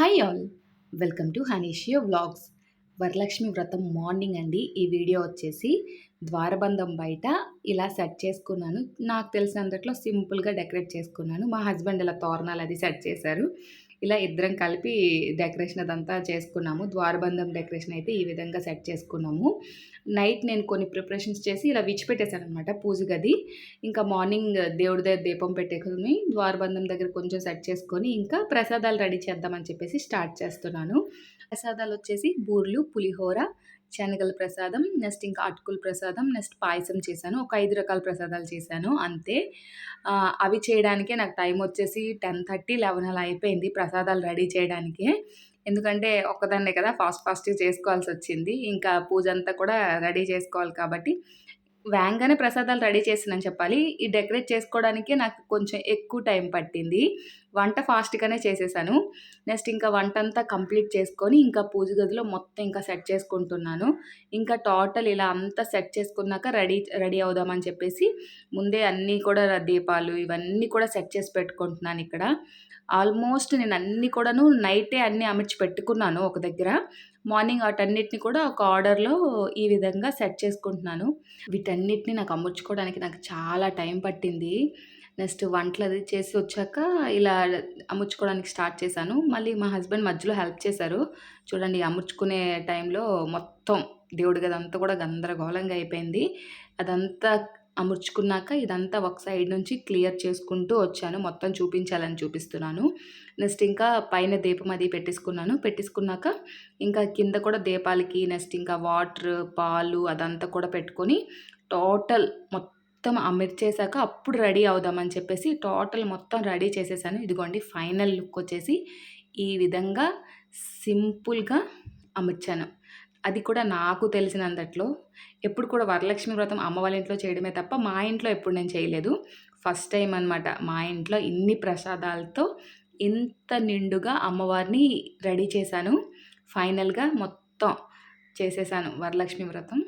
Hi all, welcome to Hanishio vlogs. Varalakshmi Vratam morning అండి. ఈ video వచ్చేసి ద్వారబంధం బయట ఇలా సెట్ చేసుకున్నాను. నాకు తెలిసినంతట్లో సింపుల్గా డెకరేట్ చేసుకున్నాను. మా హస్బెండ్ ఇలా తోరణాలు అది సెట్ చేశారు. ఇలా ఇద్దరం కలిపి డెకరేషన్ అదంతా చేసుకున్నాము. ద్వారబంధం డెకరేషన్ అయితే ఈ విధంగా సెట్ చేసుకున్నాము. నైట్ నేను కొన్ని ప్రిపరేషన్స్ చేసి ఇలా విడిచిపెట్టేశాను అనమాట పూజ గది. ఇంకా మార్నింగ్ దేవుడి దగ్గర దీపం పెట్టేసుకొని ద్వారబంధం దగ్గర కొంచెం సెట్ చేసుకొని ఇంకా ప్రసాదాలు రెడీ చేద్దామని చెప్పేసి స్టార్ట్ చేస్తున్నాను. ప్రసాదాలు వచ్చేసి బూర్లు, పులిహోర, శనగల ప్రసాదం, నెక్స్ట్ ఇంకా అటుకుల ప్రసాదం, నెక్స్ట్ పాయసం చేశాను. ఒక 5 రకాల ప్రసాదాలు చేశాను అంతే. అవి చేయడానికే నాకు టైం వచ్చేసి 10:30, 11 అలా అయిపోయింది ప్రసాదాలు రెడీ చేయడానికే. ఎందుకంటే ఒక్కదాన్నే కదా ఫాస్ట్‌గా చేసుకోవాల్సొచ్చింది. ఇంకా పూజ అంతా కూడా రెడీ చేసుకోవాలి కాబట్టి వేగంగానే ప్రసాదాలు రెడీ చేశానని చెప్పాలి. ఈ డెకరేట్ చేసుకోవడానికే నాకు కొంచెం ఎక్కువ టైం పట్టింది. వంట ఫాస్ట్‌గానే చేసేసాను. నెక్స్ట్ ఇంకా వంటంతా కంప్లీట్ చేసుకొని ఇంకా పూజ గదిలో మొత్తం ఇంకా సెట్ చేసుకుంటున్నాను. ఇంకా టోటల్ ఇలా అంతా సెట్ చేసుకున్నాక రెడీ అవుదామని చెప్పేసి ముందే అన్నీ కూడా దీపాలు ఇవన్నీ కూడా సెట్ చేసి పెట్టుకుంటున్నానిక్కడ. ఆల్మోస్ట్ నేను అన్నీ కూడాను నైటే అన్నీ అమర్చి పెట్టుకున్నాను ఒక దగ్గర. మార్నింగ్ వాటన్నిటిని కూడా ఒక ఆర్డర్‌లో ఈ విధంగా సెట్ చేసుకుంటున్నాను. వీటన్నిటిని నాకు అమర్చుకోవడానికి నాకు చాలా టైం పట్టింది. నెక్స్ట్ వంటలది చేసి వచ్చాక ఇలా అమర్చుకోవడానికి స్టార్ట్ చేశాను. మళ్ళీ మా హస్బెండ్ మధ్యలో హెల్ప్ చేశారు. చూడండి అమర్చుకునే టైంలో మొత్తం దేవుడి గదంతా కూడా గందరగోళంగా అయిపోయింది. అదంతా అమర్చుకున్నాక ఇదంతా ఒక సైడ్ నుంచి క్లియర్ చేసుకుంటూ వచ్చాను. మొత్తం చూపించాలని చూపిస్తున్నాను. నెక్స్ట్ ఇంకా పైన దీపం అది పెట్టేసుకున్నాక ఇంకా కింద కూడా దీపాలకి నెక్స్ట్ ఇంకా వాటర్, పాలు అదంతా కూడా పెట్టుకొని టోటల్ మొత్తం అమర్చేసాక అప్పుడు రెడీ అవుదామని చెప్పేసి టోటల్ మొత్తం రెడీ చేసేసాను. ఇదిగోండి ఫైనల్ లుక్ వచ్చేసి ఈ విధంగా సింపుల్‌గా అమర్చాను. అది కూడా నాకు తెలిసినంతట్లో. ఎప్పుడు కూడా వరలక్ష్మి వ్రతం అమ్మ వాళ్ళ ఇంట్లో చేయడమే తప్ప మా ఇంట్లో ఎప్పుడు నేను చేయలేదు. ఫస్ట్ టైం అనమాట మా ఇంట్లో ఇన్ని ప్రసాదాలతో ఇంత నిండుగా అమ్మవారిని రెడీ చేశాను. ఫైనల్‌గా మొత్తం చేసేసాను వరలక్ష్మి వ్రతం.